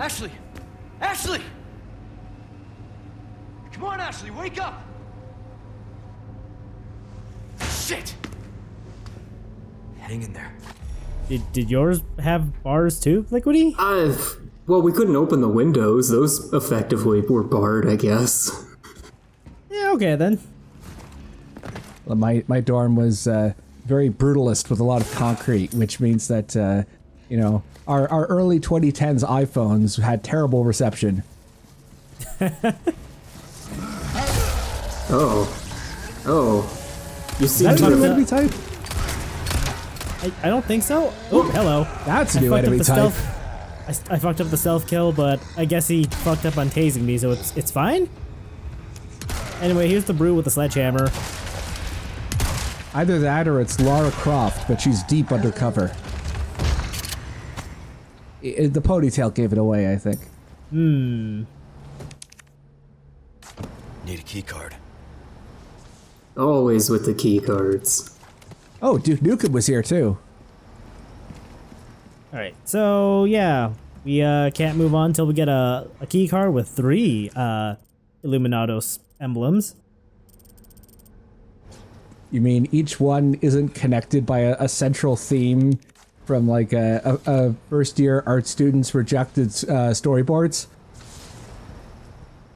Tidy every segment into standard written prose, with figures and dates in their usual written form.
Ashley! Ashley! Come on, Ashley, wake up! Shit! Hang in there. Did yours have bars too, Liquidy? Well, we couldn't open the windows. Those effectively were barred, I guess. Yeah, okay then. Well, my dorm was very brutalist with a lot of concrete, which means that, you know, our early 2010s iPhones had terrible reception. Oh. You seem That's to a new have... enemy type? I don't think so. Oh, hello. That's a new enemy type. I fucked up the stealth kill, but I guess he fucked up on tasing me, so it's fine? Anyway, here's the brew with the sledgehammer. Either that or it's Lara Croft, but she's deep undercover. The ponytail gave it away, I think. Need a key card. Always with the key cards. Oh, Duke Nukem was here too. Alright, so yeah, we can't move on until we get a key card with 3 Illuminados emblems. You mean each one isn't connected by a central theme from like a first-year art student's rejected storyboards?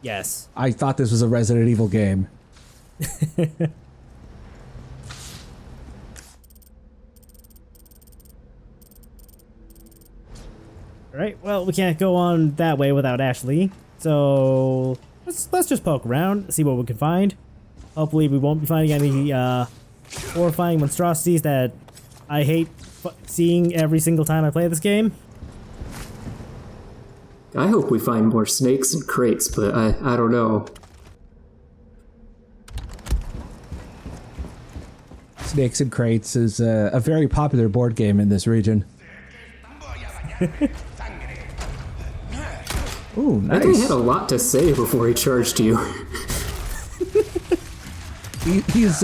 Yes. I thought this was a Resident Evil game. Alright, well, we can't go on that way without Ashley, so let's just poke around, see what we can find. Hopefully we won't be finding any horrifying monstrosities that I hate seeing every single time I play this game. I hope we find more snakes and crates, but I don't know. Snakes and Crates is a very popular board game in this region. Ooh, nice. I think he had a lot to say before he charged you. He's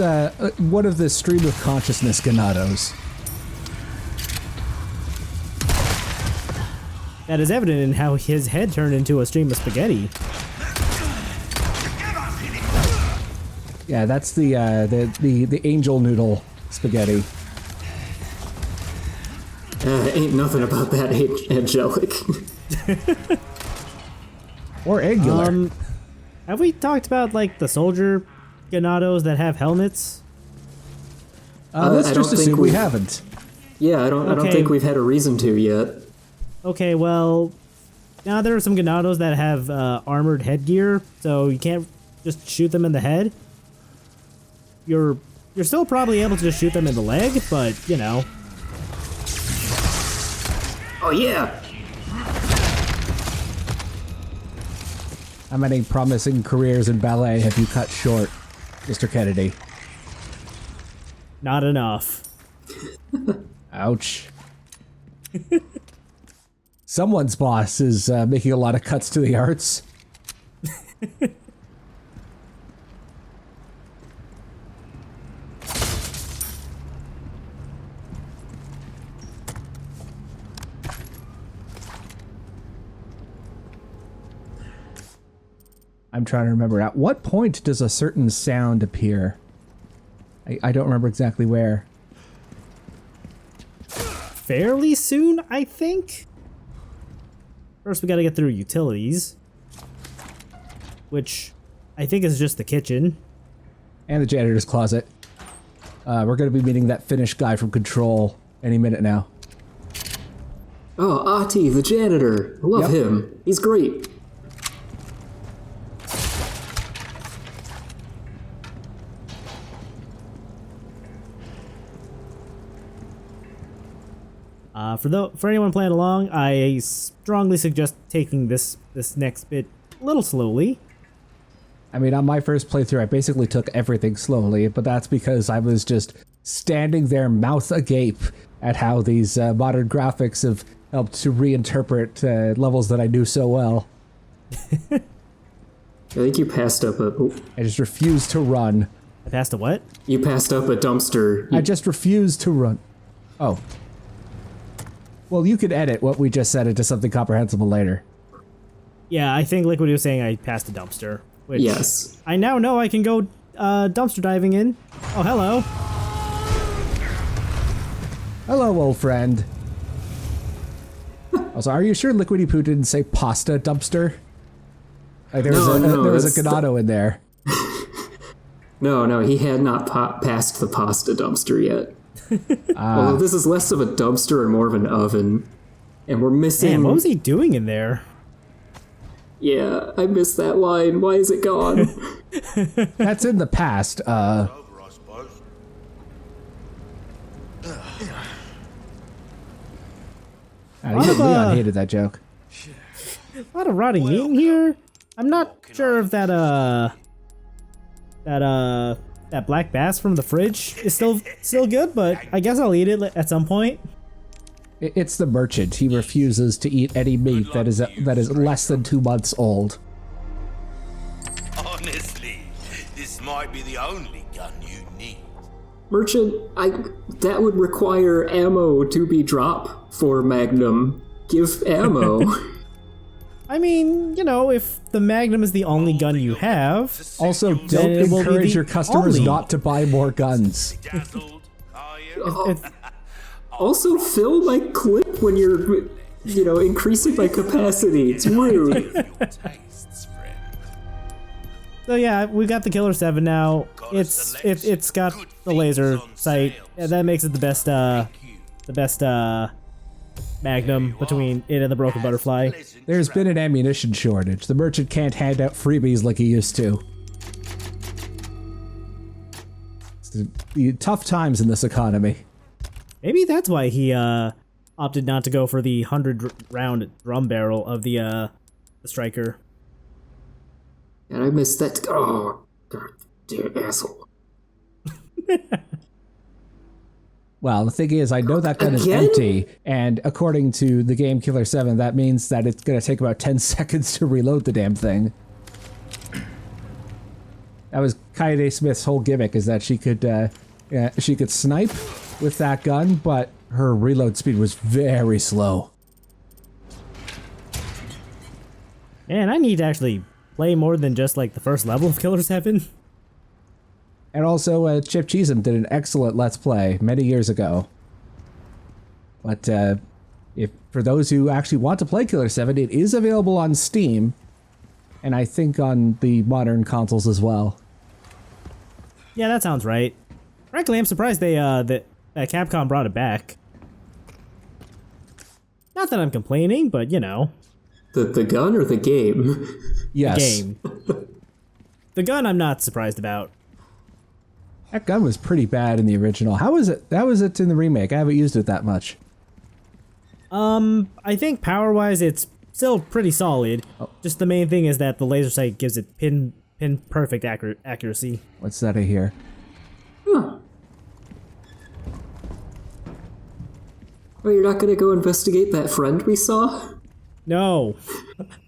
one of the stream of consciousness Ganados. That is evident in how his head turned into a stream of spaghetti. Yeah, that's the angel noodle spaghetti. Ain't nothing about that angelic. Or angular. Have we talked about like the soldier Ganados that have helmets? Let's I just don't think assume we we've- haven't. Yeah, I don't Okay. think we've had a reason to yet. Okay, well, now there are some Ganados that have armored headgear, so you can't just shoot them in the head. You're still probably able to just shoot them in the leg, but you know. Oh yeah! How many promising careers in ballet have you cut short, Mr. Kennedy? Not enough. Ouch. Someone's boss is making a lot of cuts to the arts. I'm trying to remember. At what point does a certain sound appear? I don't remember exactly where. Fairly soon, I think? First we gotta get through utilities. Which I think is just the kitchen. And the janitor's closet. We're going to be meeting that Finnish guy from Control any minute now. Oh, Ahti, the janitor. I love Yep. him. He's great. For anyone playing along, I strongly suggest taking this next bit a little slowly. I mean, on my first playthrough, I basically took everything slowly, but that's because I was just standing there mouth agape at how these modern graphics have helped to reinterpret levels that I knew so well. I think you passed up a... oh, I just refused to run. I passed a what? you passed up a dumpster. I just refused to run. Oh. Well, you could edit what we just said into something comprehensible later. Yeah, I think Liquid was saying I passed a dumpster. Which Yes. I now know I can go dumpster diving in. Oh, hello. Hello, old friend. Also, are you sure Liquidy Poo didn't say pasta dumpster? Like there was a Ganado in there. No, he had not passed the pasta dumpster yet. Although this is less of a dumpster and more of an oven. And we're missing... Man, what was he doing in there? Yeah, I missed that line. Why is it gone? That's in the past. Leon hated that joke. A lot of rotting meat in here. I'm not sure if that black bass from the fridge is still good, but I guess I'll eat it at some point. It's the merchant. He refuses to eat any meat that is less than 2 months old. Honestly, this might be the only gun you need. Merchant, that would require ammo to be dropped for Magnum. Give ammo. I mean, you know, if the Magnum is the only gun you have... Also, Then don't it will be encourage the your customers only- not to buy more guns. Dazzled, are you? Also, fill my clip when you're, increasing my capacity. It's rude. Your tastes, friend. So yeah, we got the Killer 7 now. It's got the laser sight. Yeah, that makes it the best Magnum between it and the Broken Butterfly. There's been an ammunition shortage. The merchant can't hand out freebies like he used to. It's the tough times in this economy. Maybe that's why he opted not to go for the 100-round drum barrel of the Striker. And I missed that. Oh, God, dear asshole. Well, the thing is, I know that gun is Again? empty, and according to the game Killer 7, that means that it's going to take about 10 seconds to reload the damn thing. That was Kaede Smith's whole gimmick, is that she could snipe with that gun, but her reload speed was very slow. Man, I need to actually play more than just like the first level of Killer 7. And also, Chip Cheesem did an excellent Let's Play many years ago. But if for those who actually want to play Killer 7, it is available on Steam, and I think on the modern consoles as well. Yeah, that sounds right. Frankly, I'm surprised that Capcom brought it back. Not that I'm complaining, but you know. The gun or the game? Yes. Game. The gun I'm not surprised about. That gun was pretty bad in the original. How was it? How was it in the remake? I haven't used it that much. I think power-wise it's still pretty solid. Just the main thing is that the laser sight gives it pin perfect accuracy. What's that I hear? Huh. Well, you're not gonna go investigate that friend we saw? No.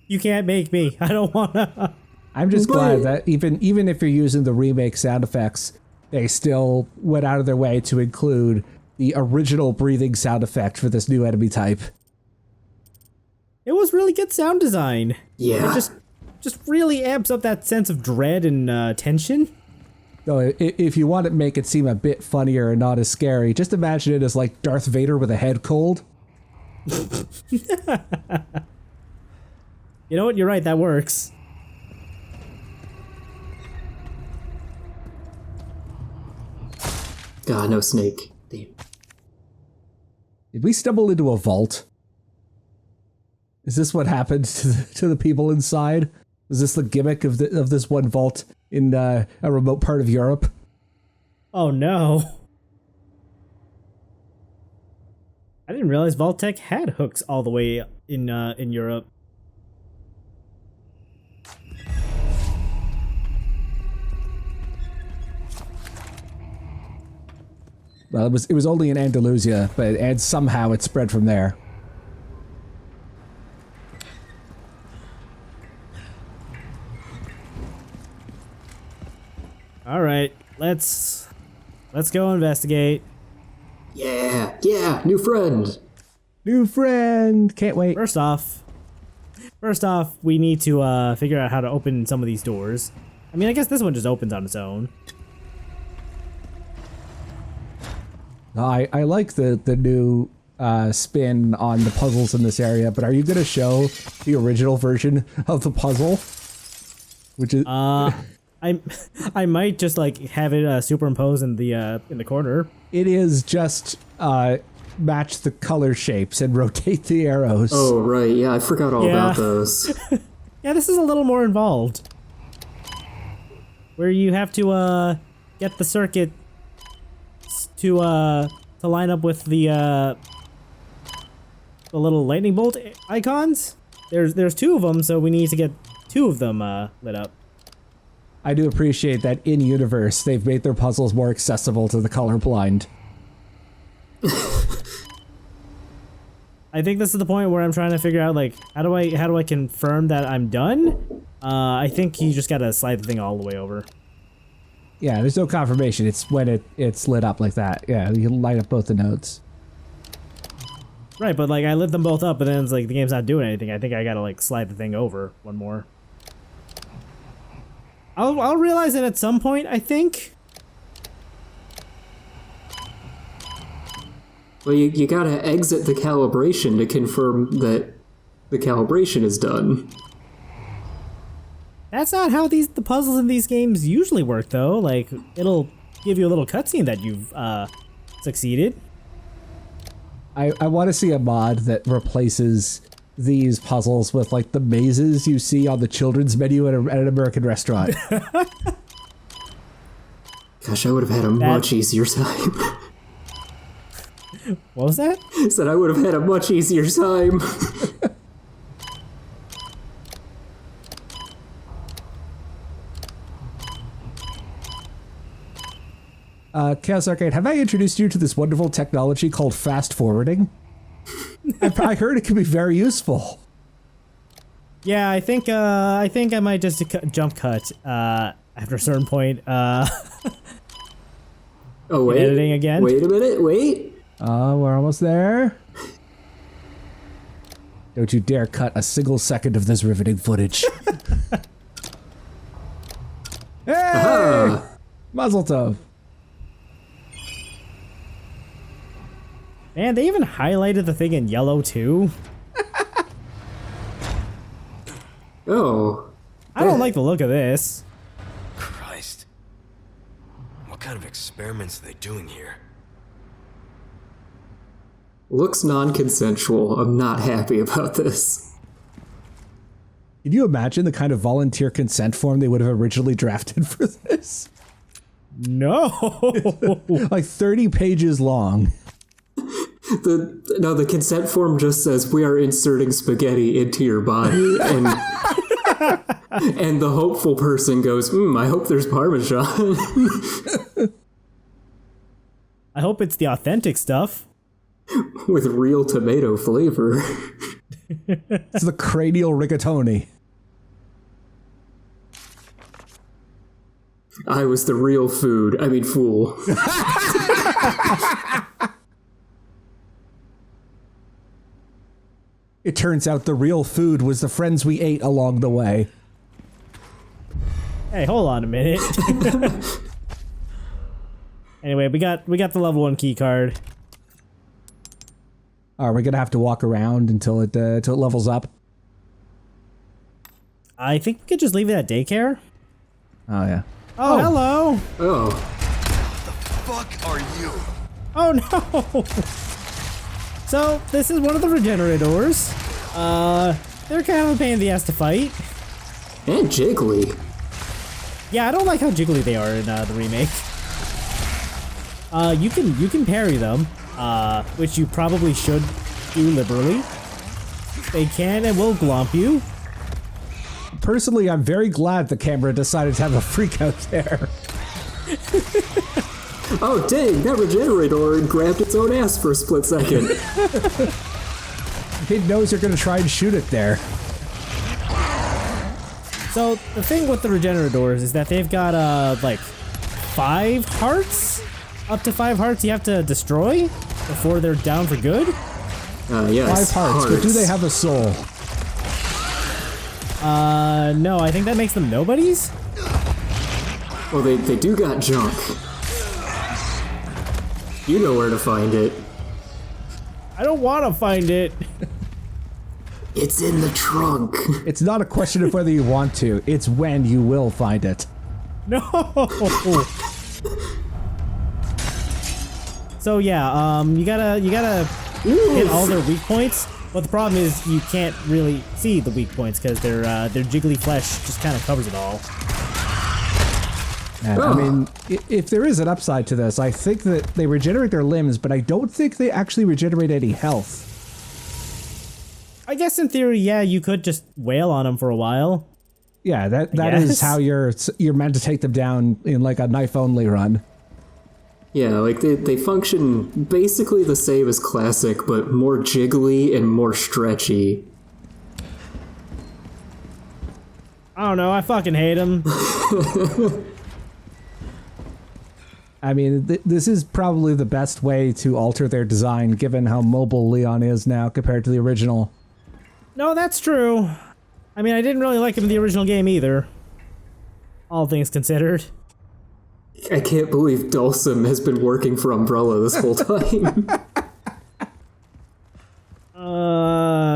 You can't make me. I don't wanna. I'm just But- glad that even if you're using the remake sound effects, they still went out of their way to include the original breathing sound effect for this new enemy type. It was really good sound design. Yeah. It just really amps up that sense of dread and tension. So if you want to make it seem a bit funnier and not as scary, just imagine it as like Darth Vader with a head cold. You know what? You're right. That works. God, no snake. Damn. Did we stumble into a vault? Is this what happened to the people inside? Is this the gimmick of this one vault in a remote part of Europe? Oh no. I didn't realize Vault-Tec had hooks all the way in Europe. Well, it was only in Andalusia, and somehow it spread from there. All right, let's go investigate. Yeah, new friend. New friend! Can't wait. First off, First off, we need to figure out how to open some of these doors. I mean, I guess this one just opens on its own. I like the new spin on the puzzles in this area, but are you going to show the original version of the puzzle? Which is I might just like have it superimposed in the corner. it is just match the color shapes and rotate the arrows. Oh, right. Yeah, I forgot all about those. Yeah, this is a little more involved. Where you have to get the circuit to line up with the little lightning bolt icons. There's 2 of them, so we need to get 2 of them lit up. I do appreciate that in universe they've made their puzzles more accessible to the colorblind. I think this is the point where I'm trying to figure out like how do I confirm that I'm done? I think you just gotta slide the thing all the way over. Yeah, there's no confirmation. It's when it's lit up like that. Yeah, you can light up both the nodes. Right, but like I lit them both up, but then it's like the game's not doing anything. I think I gotta like slide the thing over one more. I'll realize it at some point, I think. Well, you gotta exit the calibration to confirm that the calibration is done. That's not how the puzzles in these games usually work, though. Like, it'll give you a little cutscene that you've succeeded. I want to see a mod that replaces these puzzles with like the mazes you see on the children's menu at an American restaurant. Gosh, I would have had a much easier time. What was that? Said I would have had a much easier time. ChaosArgate, have I introduced you to this wonderful technology called fast forwarding? I heard it can be very useful. Yeah, I think I might just jump cut after a certain point. Oh wait, editing again. Wait a minute, wait. We're almost there. Don't you dare cut a single second of this riveting footage. Hey! Mazel tov. Man, they even highlighted the thing in yellow too. Oh. I don't like the look of this. Christ. What kind of experiments are they doing here? Looks non-consensual. I'm not happy about this. Can you imagine the kind of volunteer consent form they would have originally drafted for this? No. Like 30 pages long. The consent form just says we are inserting spaghetti into your body, and and the hopeful person goes, I hope there's Parmesan. I hope it's the authentic stuff. With real tomato flavor. It's the cranial rigatoni. I was the real food. I mean, fool. It turns out the real food was the friends we ate along the way. Hey, hold on a minute. Anyway, we got the level 1 key card. Are we gonna have to walk around until it levels up? I think we could just leave it at daycare. Oh yeah. Oh, hello. Oh. Fuck are you? Oh no. So this is one of the Regeneradors. They're kind of a pain in the ass to fight. And jiggly. Yeah, I don't like how jiggly they are in the remake. You can parry them, which you probably should do liberally. They can and will glomp you. Personally, I'm very glad the camera decided to have a freak out there. Oh dang, that Regenerador grabbed its own ass for a split second. It knows you're gonna try and shoot it there. So the thing with the Regeneradors is that they've got like 5 hearts? Up to 5 hearts you have to destroy before they're down for good? Yes, 5 hearts, but do they have a soul? No, I think that makes them nobodies? Well, they do got junk. You know where to find it. I don't want to find it. It's in the trunk. It's not a question of whether you want to, it's when you will find it. No! So yeah, you gotta hit all their weak points, but the problem is you can't really see the weak points because their jiggly flesh just kind of covers it all. And, I mean, if there is an upside to this, I think that they regenerate their limbs, but I don't think they actually regenerate any health. I guess in theory, yeah, you could just wail on them for a while. Yeah, that is how you're meant to take them down in like a knife-only run. Yeah, like they function basically the same as classic, but more jiggly and more stretchy. I don't know, I fucking hate them. I mean, this is probably the best way to alter their design, given how mobile Leon is now compared to the original. No, that's true. I mean, I didn't really like him in the original game either. All things considered. I can't believe Dulcim has been working for Umbrella this whole time.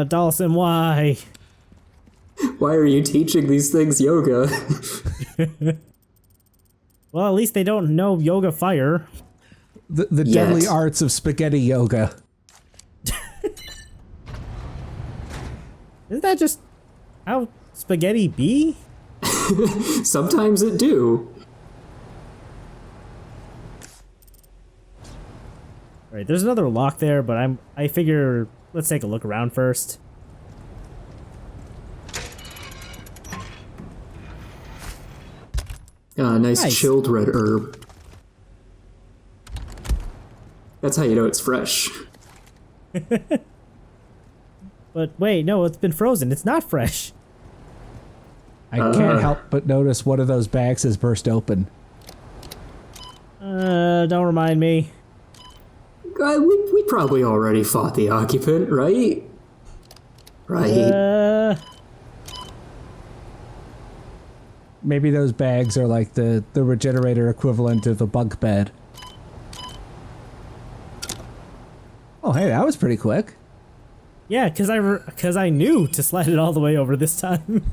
Dawson, why? Why are you teaching these things yoga? Well, at least they don't know yoga fire. The deadly arts of spaghetti yoga. Isn't that just how spaghetti be? Sometimes it do. Alright, there's another lock there, but I figure let's take a look around first. Nice chilled red herb. That's how you know it's fresh. But wait, no, it's been frozen. It's not fresh. I can't help but notice one of those bags has burst open. Don't remind me. We probably already fought the occupant, right? Right. Maybe those bags are like the regenerator equivalent of a bunk bed. Oh, hey, that was pretty quick. Yeah, because I knew to slide it all the way over this time.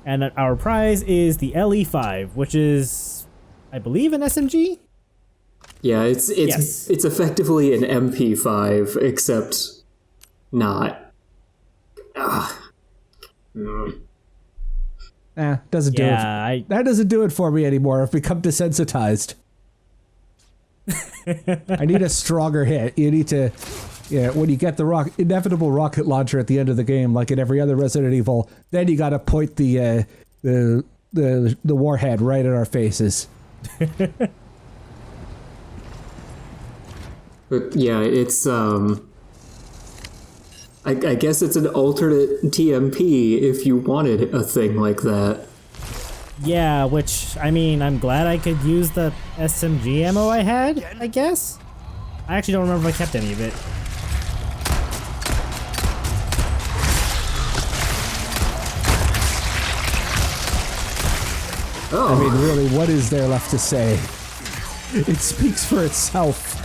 And our prize is the LE5, which is, I believe, an SMG? Yeah, it's effectively an MP5, except not. Doesn't do it. That doesn't do it for me anymore. I've become desensitized. I need a stronger hit. You need to, when you get the inevitable rocket launcher at the end of the game, like in every other Resident Evil, then you gotta point the warhead right at our faces. But yeah, it's I guess it's an alternate TMP if you wanted a thing like that. Yeah, which, I mean, I'm glad I could use the SMG ammo I had, I guess? I actually don't remember if I kept any of it. Oh. I mean, really, what is there left to say? It speaks for itself.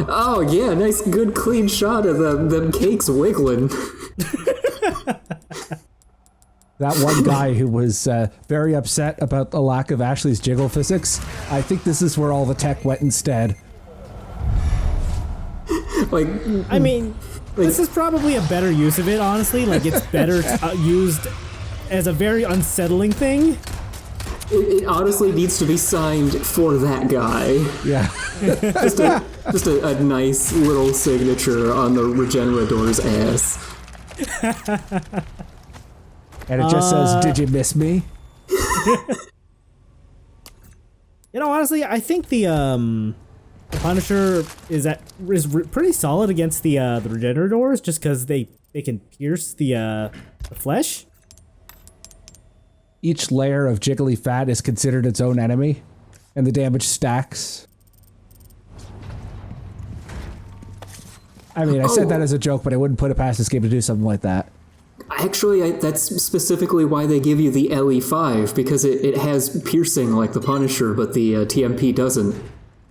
Oh yeah, nice good clean shot of them cakes wiggling. That one guy who was very upset about the lack of Ashley's jiggle physics, I think this is where all the tech went instead. Like, I mean, this is probably a better use of it, honestly. Like, it's better used as a very unsettling thing. It honestly needs to be signed for that guy. Yeah. just a nice little signature on the Regenerador's ass. And it just says, "Did you miss me?" You know, honestly, I think the Punisher is pretty solid against the Regeneradors, just because they can pierce the flesh. Each layer of jiggly fat is considered its own enemy, and the damage stacks. I mean, I said that as a joke, but I wouldn't put it past this game to do something like that. Actually, that's specifically why they give you the LE5, because it has piercing like the Punisher, but the TMP doesn't.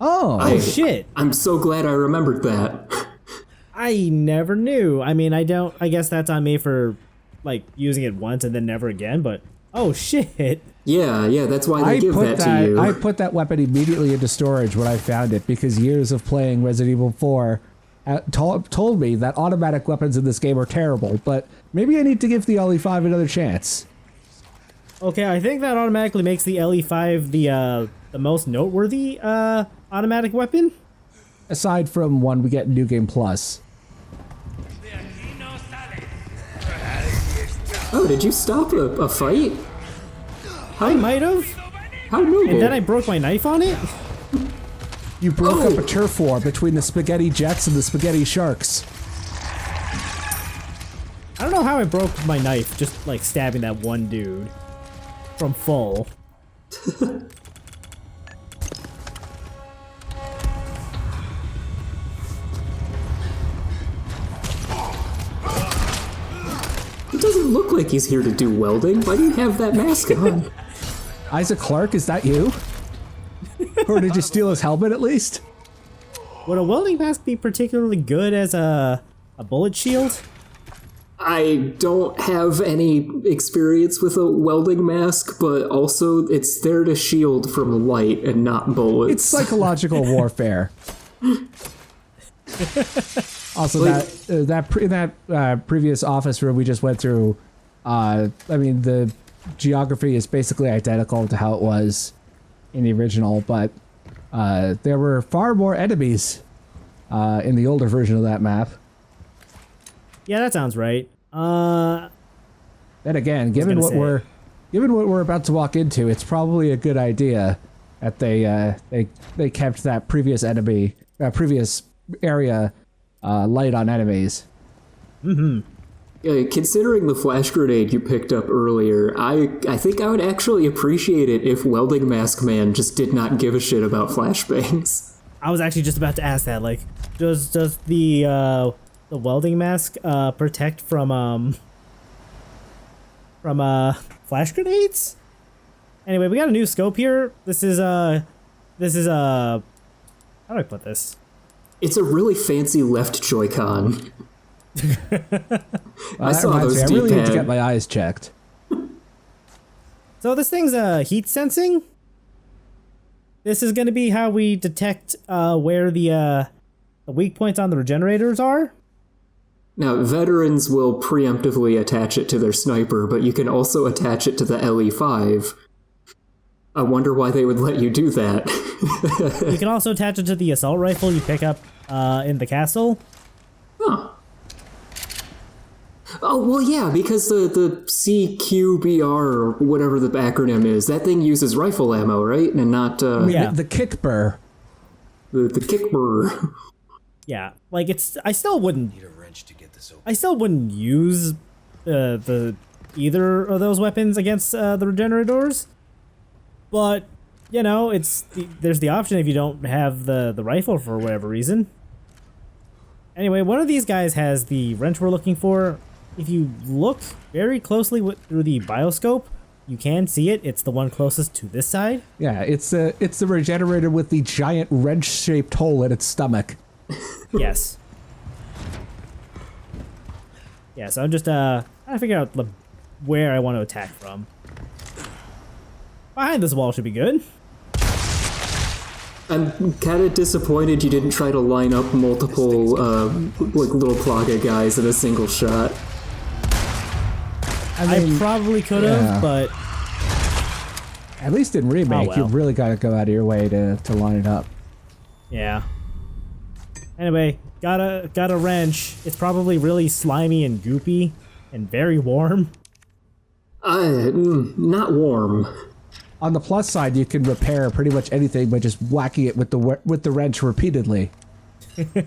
Oh, shit. I'm so glad I remembered that. I never knew. I mean, I guess that's on me for, like, using it once and then never again, but oh shit. Yeah, that's why they give that to you. I put that weapon immediately into storage when I found it, because years of playing Resident Evil 4 told me that automatic weapons in this game are terrible, but maybe I need to give the LE5 another chance. Okay, I think that automatically makes the LE5 the most noteworthy automatic weapon. Aside from one we get in New Game Plus. Oh, did you stop a fight? I might have. How noble. And then I broke my knife on it. You broke up a turf war between the Spaghetti Jets and the Spaghetti Sharks. I don't know how I broke my knife, just like stabbing that one dude from full. It doesn't look like he's here to do welding. Why do you have that mask on? Isaac Clarke, is that you? Or did you steal his helmet at least? Would a welding mask be particularly good as a bullet shield? I don't have any experience with a welding mask, but also it's there to shield from light and not bullets. It's psychological warfare. Also, Like- that previous office room we just went through, I mean, the geography is basically identical to how it was in the original, but there were far more enemies in the older version of that map. Yeah, that sounds right. Then again, given what we're about to walk into, it's probably a good idea that they kept that previous area light on enemies. Considering the flash grenade you picked up earlier, I think I would actually appreciate it if Welding Mask Man just did not give a shit about flashbangs. I was actually just about to ask that. Like, does the welding mask protect from flash grenades? Anyway, we got a new scope here. This is how do I put this? It's a really fancy left Joy-Con. I saw those I really need to D-pad. get my eyes checked. So this thing's heat sensing. This is going to be how we detect where the weak points on the regenerators are. Now, veterans will preemptively attach it to their sniper, but you can also attach it to the LE5. I wonder why they would let you do that. You can also attach it to the assault rifle you pick up in the castle. Huh. Oh, well, yeah, because the CQBR, or whatever the acronym is, that thing uses rifle ammo, right? And not, Yeah. The kick burr. the kick burr. Yeah, like I still wouldn't Need a wrench to get this open. I still wouldn't use the either of those weapons against the Regeneradors, but you know, there's the option if you don't have the rifle for whatever reason. Anyway, one of these guys has the wrench we're looking for. If you look very closely through the bioscope, you can see it. It's the one closest to this side. Yeah, it's the regenerator with the giant wrench-shaped hole in its stomach. Yes. Yeah, so I'm just trying to figure out where I want to attack from. Behind this wall should be good. I'm kind of disappointed you didn't try to line up multiple, like, little Plaga guys in a single shot. I probably could have, yeah. but At least in Remake, Oh, well. you've really got to go out of your way to line it up. yeah. Anyway, got a wrench. It's probably really slimy and goopy and very warm. Not warm. On the plus side, you can repair pretty much anything by just whacking it with the wrench repeatedly. All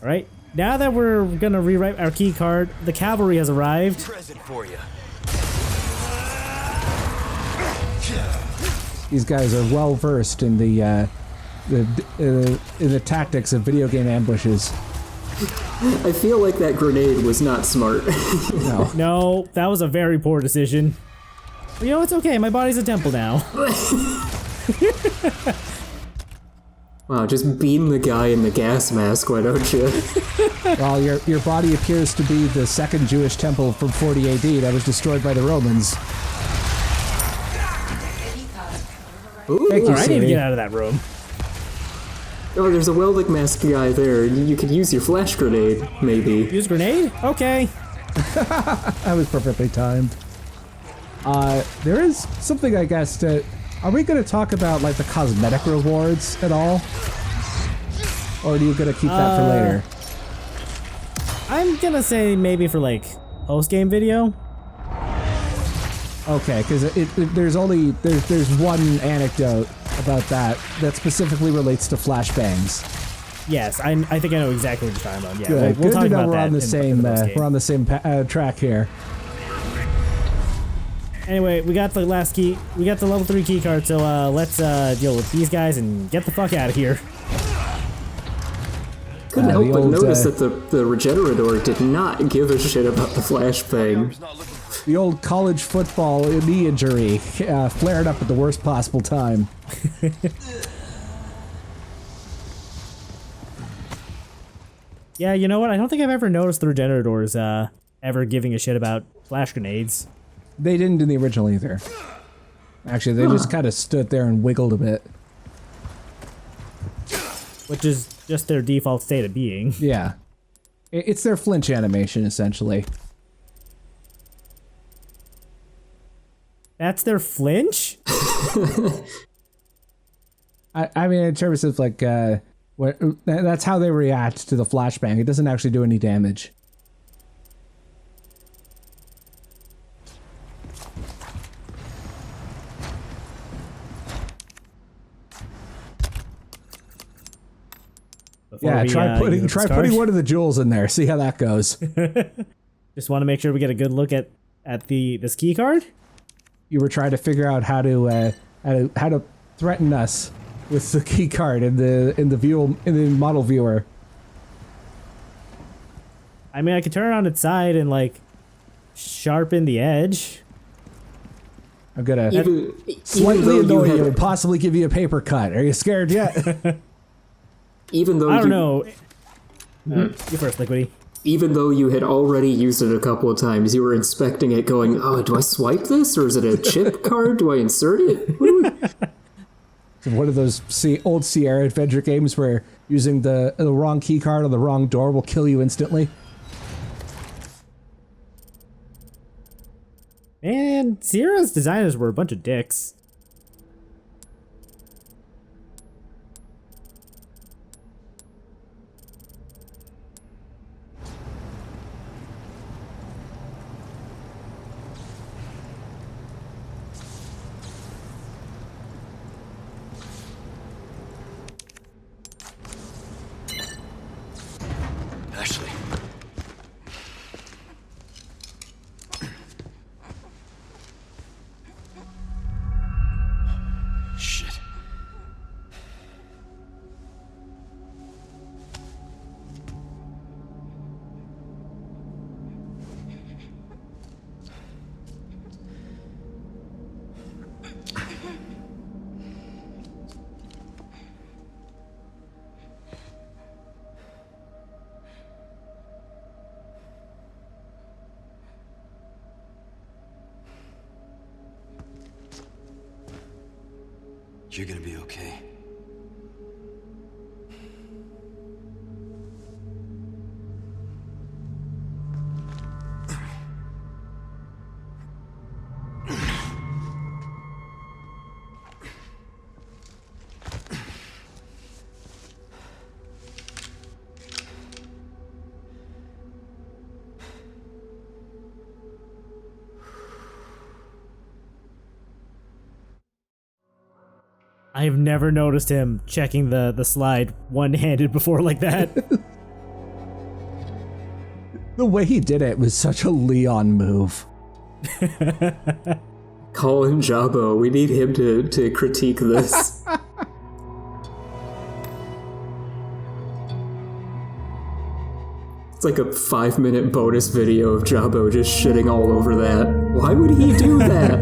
right. Now that we're gonna rewrite our key card, the cavalry has arrived. Present for you. These guys are well versed in the in the tactics of video game ambushes. I feel like that grenade was not smart. No. No, that was a very poor decision. But you know, it's okay. My body's a temple now. Wow, just beam the guy in the gas mask, why don't you? Well, your body appears to be the second Jewish temple from 40 AD that was destroyed by the Romans. Ooh, Thank you, I need to Siri. get out of that room. oh, there's a welding mask guy there. You could use your flash grenade, maybe. Use grenade? Okay. That was perfectly timed. There is something, I guess, to... Are we going to talk about, like, the cosmetic rewards at all? Or are you going to keep that for later? I'm gonna say maybe for like post-game video. Okay, because there's one anecdote about that specifically relates to flashbangs. Yes, I think I know exactly what you're talking about. Yeah, Good, we'll good talk to know about we're that on the in same the post-game. we're on the same track here. Anyway, we got the last key. We got the level 3 key card, so let's deal with these guys and get the fuck out of here. Couldn't help the but old, notice that the Regenerador did not give a shit about the flashbang. The old college football knee injury flared up at the worst possible time. Yeah, you know what? I don't think I've ever noticed the Regenerators ever giving a shit about flash grenades. They didn't in the original either. Actually, they just kind of stood there and wiggled a bit. Which is just their default state of being. Yeah. It's their flinch animation, essentially. That's their flinch? I mean, in terms of, like, that's how they react to the flashbang. It doesn't actually do any damage. Yeah, try putting one of the jewels in there. See how that goes. Just want to make sure we get a good look at this key card. You were trying to figure out how to threaten us with the key card in the model viewer. I mean, I could turn it on its side and like sharpen the edge. I'm gonna Even slightly though annoy had- you and possibly give you a paper cut. Are you scared yet? Even though I don't you, know. You first, Liquidy. even though you had already used it a couple of times, you were inspecting it going, oh, do I swipe this? Or is it a chip card? Do I insert it? One of those old Sierra Adventure games where using the wrong key card on the wrong door will kill you instantly. And Sierra's designers were a bunch of dicks. Ashley. Shit. You're gonna be okay. I've never noticed him checking the slide one-handed before like that. The way he did it was such a Leon move. Colin Jabbo, we need him to critique this. It's like a 5-minute bonus video of Jabbo just shitting all over that. Why would he do that?